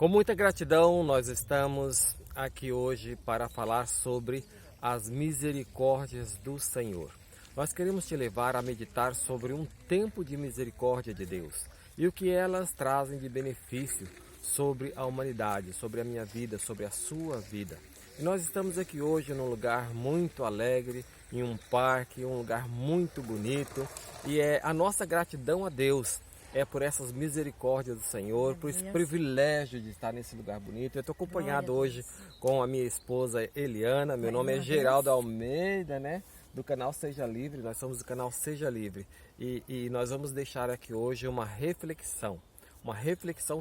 Com muita gratidão, nós estamos aqui hoje para falar sobre as misericórdias do Senhor. Nós queremos te levar a meditar sobre um tempo de misericórdia de Deus e o que elas trazem de benefício sobre a humanidade, sobre a minha vida, sobre a sua vida. E nós estamos aqui hoje num lugar muito alegre, em um parque, um lugar muito bonito, e é a nossa gratidão a Deus é por essas misericórdias do Senhor, por esse privilégio de estar nesse lugar bonito. Eu estou acompanhado hoje com a minha esposa Eliana, meu nome é Geraldo Almeida, né? Do canal Seja Livre, nós somos do canal Seja Livre e nós vamos deixar aqui hoje uma reflexão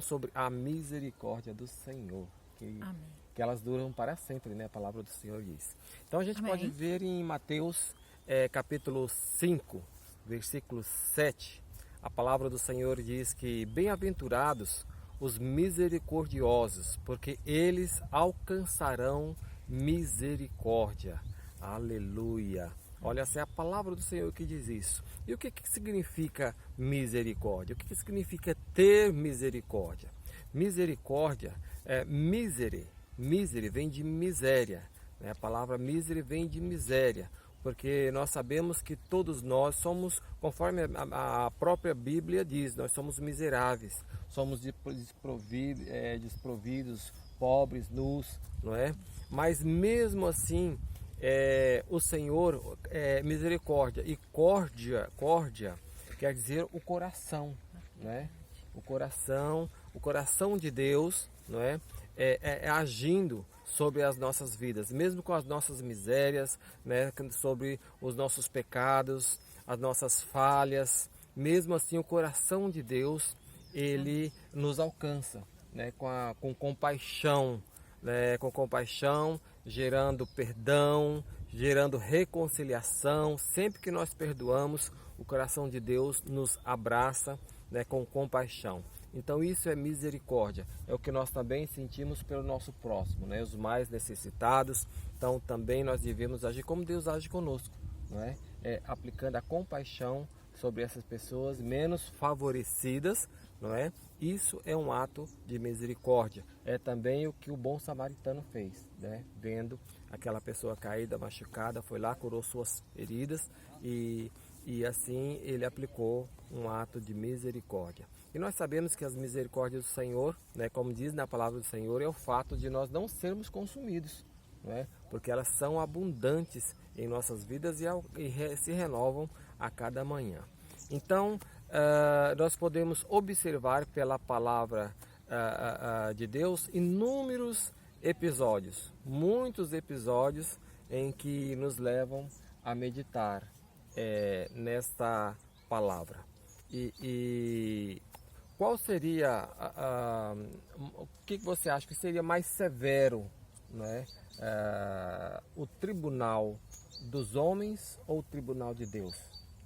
sobre a misericórdia do Senhor, que elas duram para sempre, né? A palavra do Senhor diz. Então a gente pode ver em Mateus capítulo 5, versículo 7, a palavra do Senhor diz que bem-aventurados os misericordiosos, porque eles alcançarão misericórdia. Aleluia! Olha, essa é a palavra do Senhor que diz isso. E o que significa misericórdia? O que significa ter misericórdia? Misericórdia é mísere vem de miséria, né? A palavra mísere vem de miséria, porque nós sabemos que todos nós somos, conforme a própria Bíblia diz, nós somos miseráveis, somos desprovidos, pobres, nus, não é? Mas mesmo assim, o Senhor é misericórdia, e córdia quer dizer o coração, né? O coração de Deus, não é? Agindo sobre as nossas vidas, mesmo com as nossas misérias, né? Sobre os nossos pecados, as nossas falhas, mesmo assim o coração de Deus, ele nos alcança, né? Com compaixão, né? Com compaixão, gerando perdão, gerando reconciliação. Sempre que nós perdoamos, o coração de Deus nos abraça, né? Com compaixão. Então isso é misericórdia, é o que nós também sentimos pelo nosso próximo, né? Os mais necessitados. Então também nós devemos agir como Deus age conosco, não é? Aplicando a compaixão sobre essas pessoas menos favorecidas, não é? Isso é um ato de misericórdia. É também o que o bom samaritano fez, né? Vendo aquela pessoa caída, machucada, foi lá, curou suas feridas e assim ele aplicou um ato de misericórdia. E nós sabemos que as misericórdias do Senhor, né, como diz na palavra do Senhor, é o fato de nós não sermos consumidos, não é? Porque elas são abundantes em nossas vidas e se renovam a cada manhã. Então, nós podemos observar pela palavra de Deus inúmeros episódios, muitos episódios em que nos levam a meditar nesta palavra. E qual seria, o que você acha que seria mais severo, né? O tribunal dos homens ou o tribunal de Deus,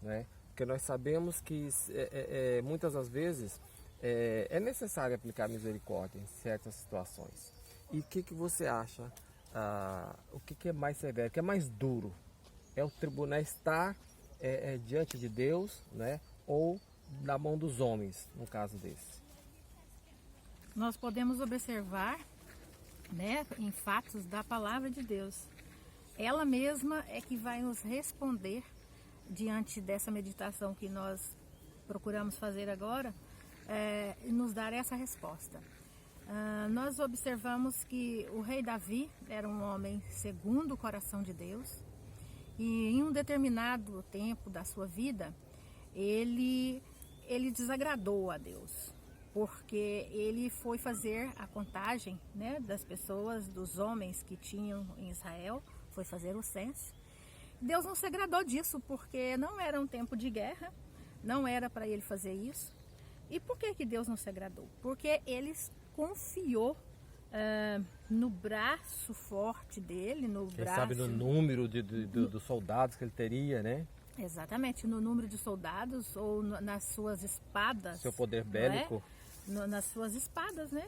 né? Porque nós sabemos que muitas das vezes é necessário aplicar misericórdia em certas situações. E o que você acha, o que é mais severo, o que é mais duro? É o tribunal estar diante de Deus, né? Ou na mão dos homens, no caso desse? Nós podemos observar, né, em fatos da palavra de Deus. Ela mesma é que vai nos responder diante dessa meditação que nós procuramos fazer agora, e nos dar essa resposta. Nós observamos que o rei Davi era um homem segundo o coração de Deus, e em um determinado tempo da sua vida, ele desagradou a Deus, porque ele foi fazer a contagem, né, das pessoas, dos homens que tinham em Israel, foi fazer o censo. Deus não se agradou disso, porque não era um tempo de guerra, não era para ele fazer isso. E por que Deus não se agradou? Porque ele confiou no braço forte dele, Quem sabe no número dos soldados que ele teria, né? Exatamente, no número de soldados ou nas suas espadas. Seu poder bélico. Nas suas espadas, né?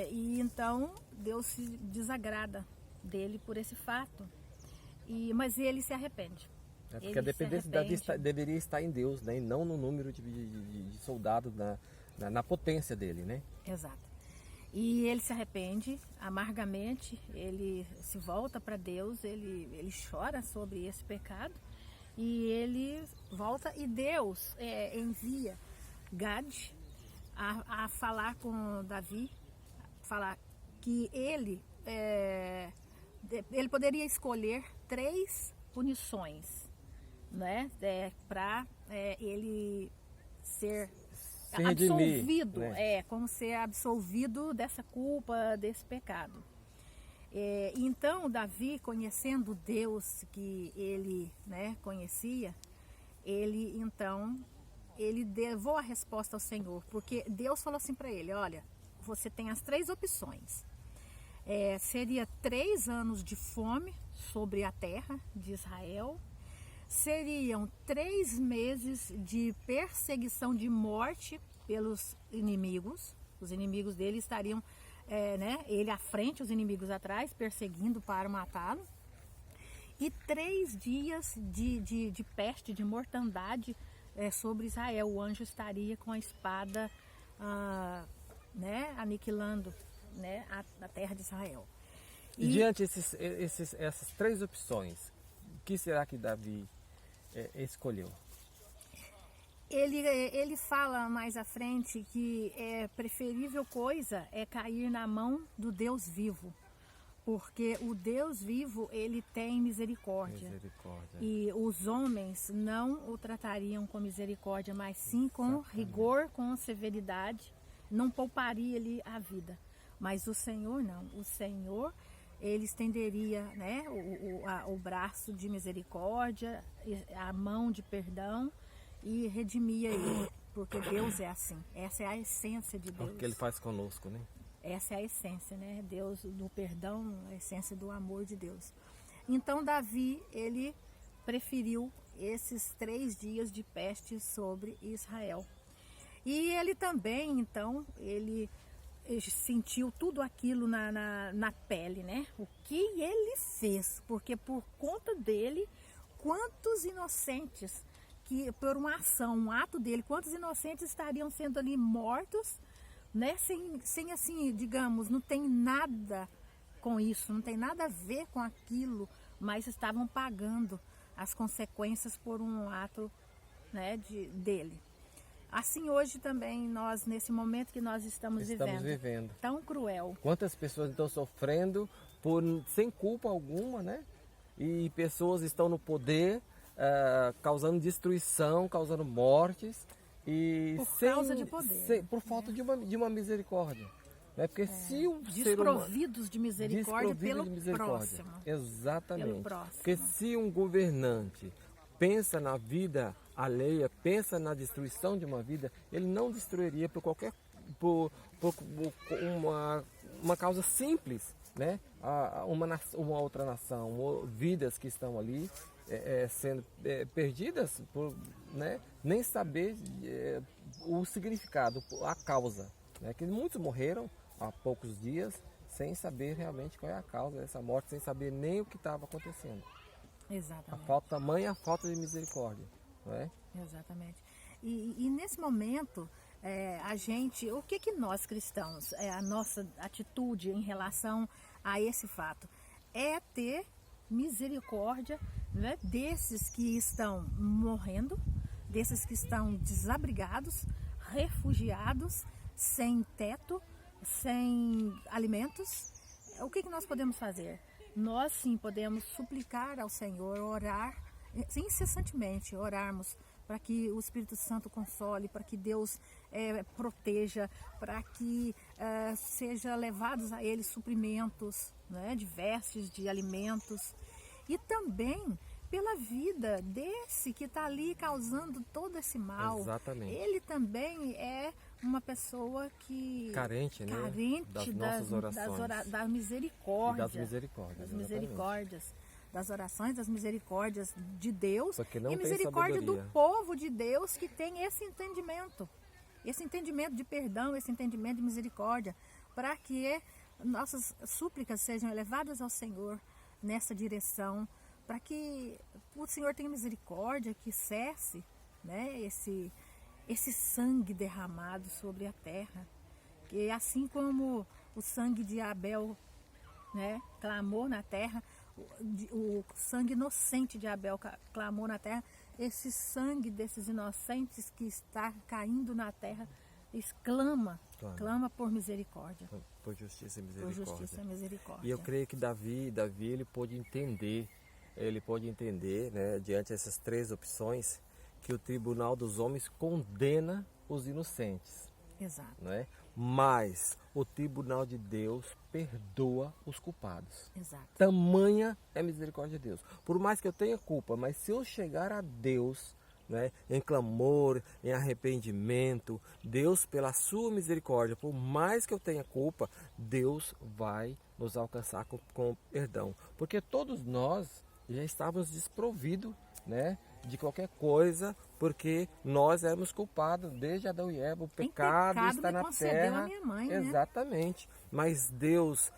E então Deus se desagrada dele por esse fato. Mas ele se arrepende. Porque a dependência deveria estar em Deus, né? E não no número de soldados, na potência dele, né? Exato. E ele se arrepende amargamente, ele se volta para Deus, ele chora sobre esse pecado e ele volta e Deus envia Gade a falar com Davi, falar que ele poderia escolher 3 punições, né, para ele ser absolvido, né? Como ser absolvido dessa culpa, desse pecado. Então Davi, conhecendo Deus que ele, né, conhecia, ele levou a resposta ao Senhor, porque Deus falou assim para ele: olha, você tem as 3 opções. Seria 3 anos de fome sobre a terra de Israel, seriam 3 meses de perseguição de morte pelos inimigos. Os inimigos dele estariam, né, ele à frente, os inimigos atrás, perseguindo para matá-lo. E 3 dias de peste, de mortandade sobre Israel. O anjo estaria com a espada, né, aniquilando, né, a terra de Israel. E diante essas 3 opções, o que será que Davi escolheu? Ele fala mais à frente que preferível coisa é cair na mão do Deus vivo, porque o Deus vivo, ele tem misericórdia. E os homens não o tratariam com misericórdia, mas sim com rigor, com severidade, não pouparia-lhe a vida. Mas o Senhor não, o Senhor, ele estenderia, né, o braço de misericórdia, a mão de perdão e redimia ele, porque Deus é assim, essa é a essência de Deus. O que ele faz conosco, né? Essa é a essência, né? Deus do perdão, a essência do amor de Deus. Então Davi, ele preferiu esses 3 dias de peste sobre Israel. E ele também, então, ele sentiu tudo aquilo na pele, né? O que ele fez, porque por conta dele, quantos inocentes, que por uma ação, um ato dele, quantos inocentes estariam sendo ali mortos, né? Sem assim, digamos, não tem nada com isso, não tem nada a ver com aquilo, mas estavam pagando as consequências por um ato, né, dele. Assim hoje também nós, nesse momento que nós estamos vivendo, tão cruel. Quantas pessoas estão sofrendo sem culpa alguma, né? E pessoas estão no poder, causando destruição, causando mortes. E por causa de poder. Por falta de uma misericórdia. Né? Porque se o desprovidos de misericórdia pelo próximo. Exatamente. Pelo próximo. Porque se um governante pensa na vida alheia, pensa na destruição de uma vida, ele não destruiria por uma causa simples, né? Uma outra nação, vidas que estão ali sendo perdidas por, né, nem saber o significado, a causa, né? Que muitos morreram há poucos dias sem saber realmente qual é a causa dessa morte, sem saber nem o que estava acontecendo. Exatamente. Tamanha a falta de misericórdia, não é? Exatamente. E nesse momento, o que nós cristãos, a nossa atitude em relação a esse fato? É ter misericórdia, né, desses que estão morrendo, desses que estão desabrigados, refugiados, sem teto, sem alimentos. O que nós podemos fazer? Nós sim podemos suplicar ao Senhor, orar incessantemente, orarmos para que o Espírito Santo console, para que Deus proteja, para que seja levados a Ele suprimentos, né, de vestes, de alimentos, e também pela vida desse que está ali causando todo esse mal. Exatamente. Ele também é uma pessoa que carente, né? Das nossas orações, da misericórdia, e das misericórdias, das misericórdias, das orações, das misericórdias de Deus e misericórdia do povo de Deus que tem esse entendimento de perdão, esse entendimento de misericórdia, para que nossas súplicas sejam elevadas ao Senhor nessa direção, para que o Senhor tenha misericórdia, que cesse, né, esse sangue derramado sobre a terra, que assim como o sangue de Abel, né, clamou na terra, o sangue inocente de Abel clamou na terra, esse sangue desses inocentes que está caindo na terra, clama por misericórdia. Por justiça e Por misericórdia. justiça e misericórdia. E eu creio que Davi ele pôde entender, né, diante dessas três opções, que o tribunal dos homens condena os inocentes, Exato. né? Mas o tribunal de Deus perdoa os culpados. Exato. Tamanha é a misericórdia de Deus. Por mais que eu tenha culpa, mas se eu chegar a Deus, né, em clamor, em arrependimento, Deus, pela sua misericórdia, por mais que eu tenha culpa, Deus vai nos alcançar com perdão. Porque todos nós já estávamos desprovidos, né, de qualquer coisa, porque nós éramos culpados desde Adão e Eva. O pecado está na terra. A minha mãe, exatamente. Né? Mas Deus,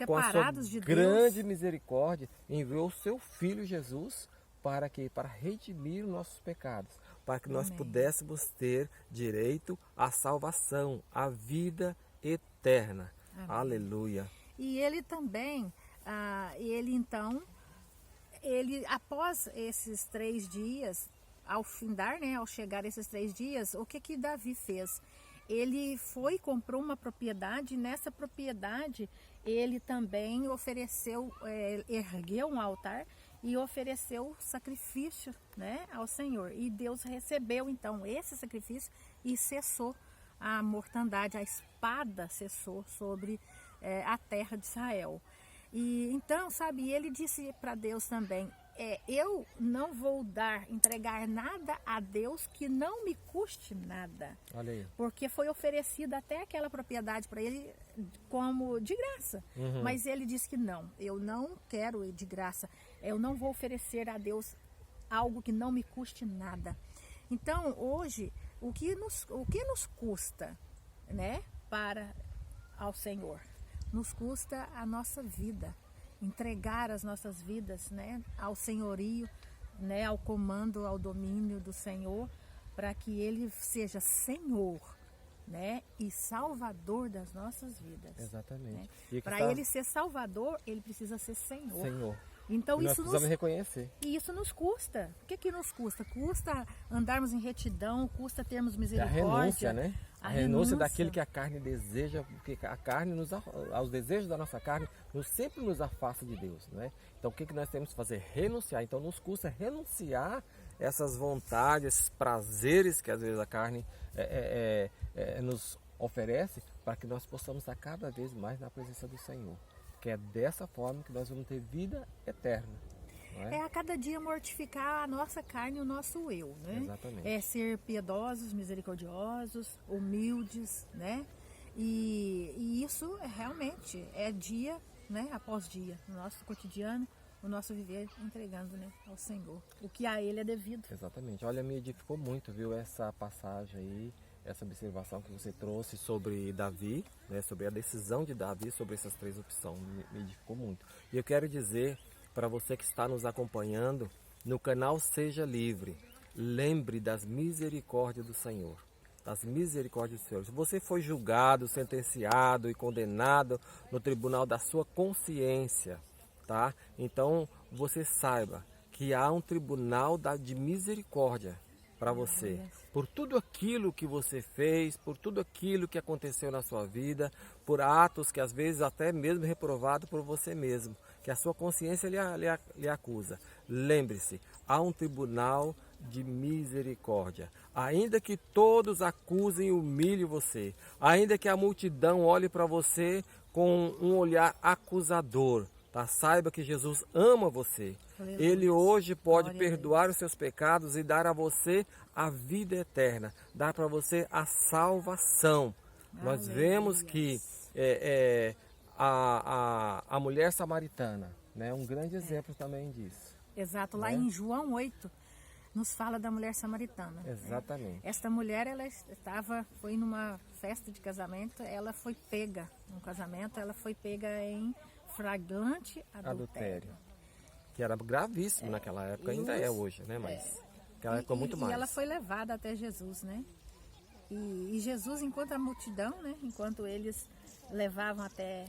com a sua grande misericórdia, enviou o seu Filho Jesus para redimir os nossos pecados, para que nós pudéssemos ter direito à salvação, à vida eterna. Amém. Aleluia. E ele também, após esses 3 dias, ao findar, né, ao chegar esses 3 dias, o que Davi fez? Ele foi e comprou uma propriedade, e nessa propriedade ele também ofereceu, ergueu um altar e ofereceu sacrifício, né, ao Senhor. E Deus recebeu então esse sacrifício e cessou a mortandade, a espada cessou sobre a terra de Israel. E então, sabe, ele disse para Deus também, eu não vou entregar nada a Deus que não me custe nada. Olha aí. Porque foi oferecida até aquela propriedade para ele como de graça. Uhum. Mas ele disse que não, eu não quero de graça, eu não vou oferecer a Deus algo que não me custe nada. Então, hoje, o que nos custa, né, ao Senhor? Nos custa a nossa vida, entregar as nossas vidas, né, ao senhorio, né, ao comando, ao domínio do Senhor, para que Ele seja Senhor, né, e Salvador das nossas vidas. Exatamente. Né? Para Ele ser Salvador, Ele precisa ser Senhor. Então nós precisamos reconhecer. E isso nos custa. O que nos custa? Custa andarmos em retidão, custa termos misericórdia. A renúncia, né? A renúncia daquilo que a carne deseja, porque a carne aos desejos da nossa carne sempre nos afasta de Deus, né? Então o que nós temos que fazer? Renunciar. Então nos custa renunciar essas vontades, esses prazeres que às vezes a carne nos oferece, para que nós possamos estar cada vez mais na presença do Senhor. Que é dessa forma que nós vamos ter vida eterna. Não é? A cada dia mortificar a nossa carne e o nosso eu, né? Exatamente. É ser piedosos, misericordiosos, humildes, né? E isso realmente é dia, né, após dia, no nosso cotidiano, o nosso viver entregando, né, ao Senhor, o que a Ele é devido. Exatamente. Olha, me edificou muito, viu, essa passagem aí, essa observação que você trouxe sobre Davi, né, sobre a decisão de Davi, sobre essas 3 opções, me edificou muito. E eu quero dizer para você que está nos acompanhando no canal Seja Livre, lembre das misericórdias do Senhor, das misericórdias do Senhor. Se você foi julgado, sentenciado e condenado no tribunal da sua consciência, tá? Então você saiba que há um tribunal de misericórdia para você, por tudo aquilo que você fez, por tudo aquilo que aconteceu na sua vida, por atos que às vezes até mesmo reprovado por você mesmo, que a sua consciência lhe acusa. Lembre-se, há um tribunal de misericórdia. Ainda que todos acusem e humilhem você, ainda que a multidão olhe para você com um olhar acusador, tá? Saiba que Jesus ama você. Ele hoje pode perdoar os seus pecados e dar a você a vida eterna, dar para você a salvação. Nós vemos que a mulher samaritana, né, um grande exemplo também disso. Exato, lá em João 8, nos fala da mulher samaritana. Exatamente. Né? Esta mulher, ela foi numa festa de casamento, ela foi pega no casamento, ela foi pega em flagrante adultério. Que era gravíssimo naquela época, ainda é hoje, né? Mas naquela época muito mais. E ela foi levada até Jesus, né? E Jesus, enquanto a multidão, né? Enquanto eles levavam até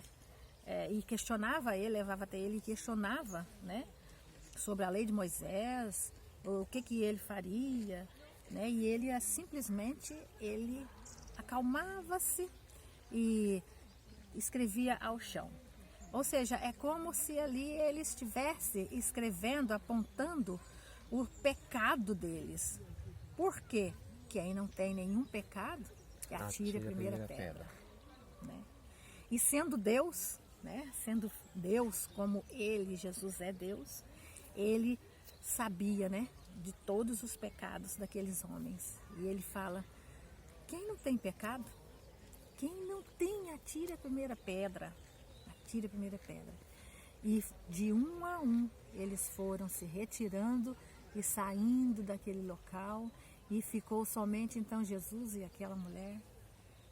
e questionava ele, levava até ele e questionava, né, sobre a lei de Moisés, o que ele faria, né, e ele simplesmente ele acalmava-se e escrevia ao chão. Ou seja, é como se ali ele estivesse escrevendo, apontando o pecado deles. Por quê? Quem não tem nenhum pecado, atire a primeira pedra. Né? E sendo Deus, né? Sendo Deus como ele, Jesus é Deus, ele sabia, né, de todos os pecados daqueles homens. E ele fala, quem não tem pecado? Quem não tem, atire a primeira pedra. Atire a primeira pedra. E de um a um, eles foram se retirando e saindo daquele local. E ficou somente então Jesus e aquela mulher.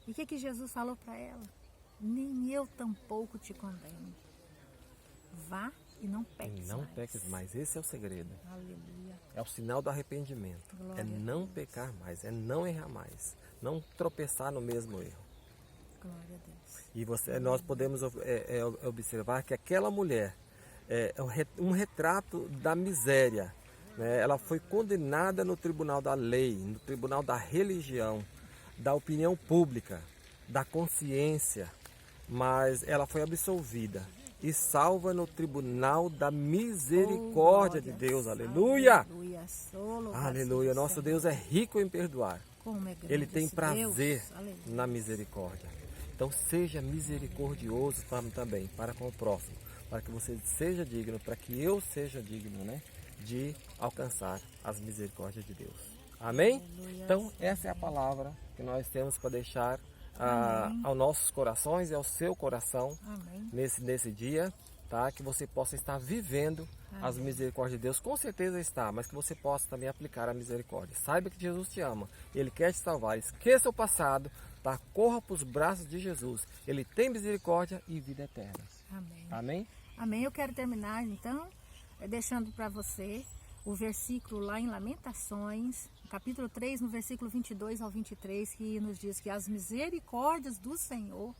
E o que Jesus falou para ela? Nem eu tampouco te condeno. Vá e não peques mais. Não peques mais. Esse é o segredo. Aleluia. É o sinal do arrependimento. Glória é não pecar mais. É não errar mais. Não tropeçar no mesmo erro. Glória a Deus. E nós podemos observar que aquela mulher é um retrato da miséria. Né? Ela foi condenada no tribunal da lei, no tribunal da religião, da opinião pública, da consciência, mas ela foi absolvida e salva no tribunal da misericórdia de Deus. Aleluia! Aleluia! Nosso Deus é rico em perdoar. Ele tem prazer na misericórdia. Então seja misericordioso também para com o próximo, para que você seja digno, para que eu seja digno, né, de alcançar as misericórdias de Deus. Amém? Então essa é a palavra que nós temos para deixar aos nossos corações e ao seu coração nesse dia, tá? Que você possa estar vivendo as misericórdias de Deus, com certeza está, mas que você possa também aplicar a misericórdia. Saiba que Jesus te ama, Ele quer te salvar, esqueça o passado, tá? Corra para os braços de Jesus, Ele tem misericórdia e vida eterna. Amém. Amém? Amém. Eu quero terminar então deixando para você o versículo lá em Lamentações, capítulo 3, no versículo 22 ao 23, que nos diz que as misericórdias do Senhor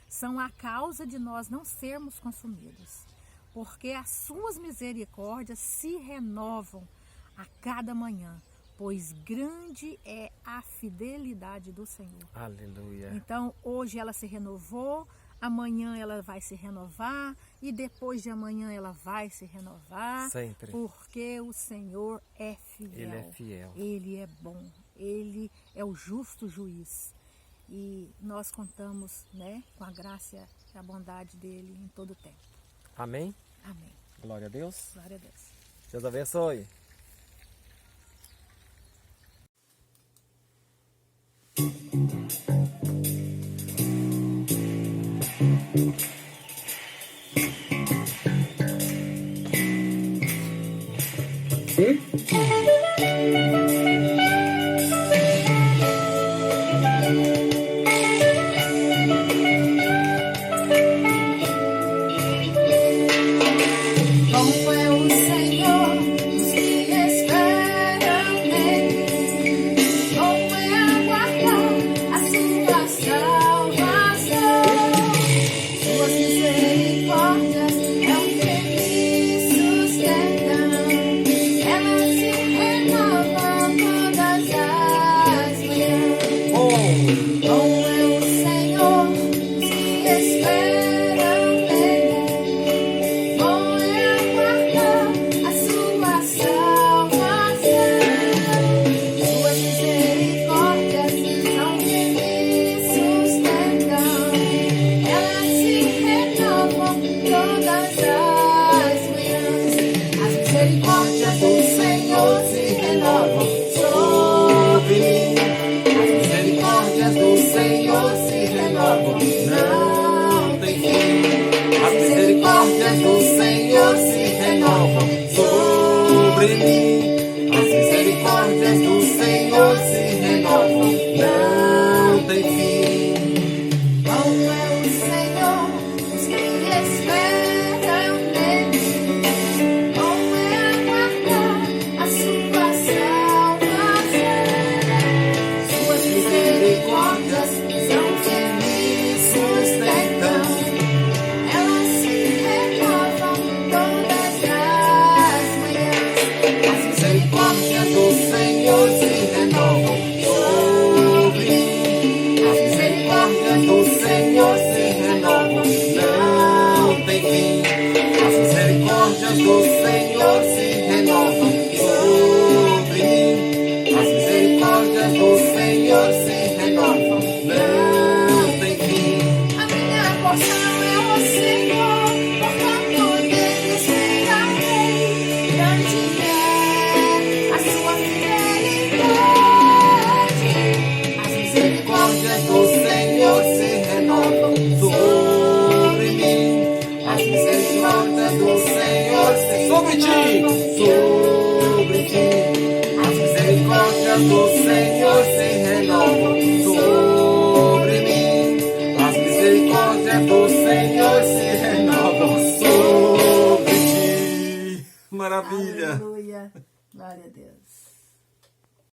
são a causa de nós não sermos consumidos, porque as suas misericórdias se renovam a cada manhã, pois grande é a fidelidade do Senhor. Aleluia. Então, hoje ela se renovou, amanhã ela vai se renovar e depois de amanhã ela vai se renovar. Sempre. Porque o Senhor é fiel. Ele é fiel. Ele é bom. Ele é o justo juiz. E nós contamos, né, com a graça e a bondade dele em todo o tempo. Amém? Amém. Glória a Deus. Glória a Deus. Deus abençoe. Como é o Senhor, os que esperam nele, como é aguardar a sua salvação. Suas misericórdias é o que me sustentam, elas se renovam todas as manhãs. Como é o Senhor, os que esperam nele, bom é aguardar a sua salvação. Suas misericórdias são que me sustentam, elas se renovam todas as manhãs. As misericórdias do Senhor se renovam sobre mim. As misericórdias do Senhor se renovam, não tem fim. As misericórdias do Senhor se renovam sobre mim. As misericórdias do Senhor se renovam, não tem fim. Bom é o Senhor, os que esperam nele, bom é aguardar a sua salvação. Suas misericórdias são que me sustentam, do Senhor se renovam sobre mim. As misericórdias do Senhor se renovam sobre ti. Maravilha. Aleluia. Glória a Deus.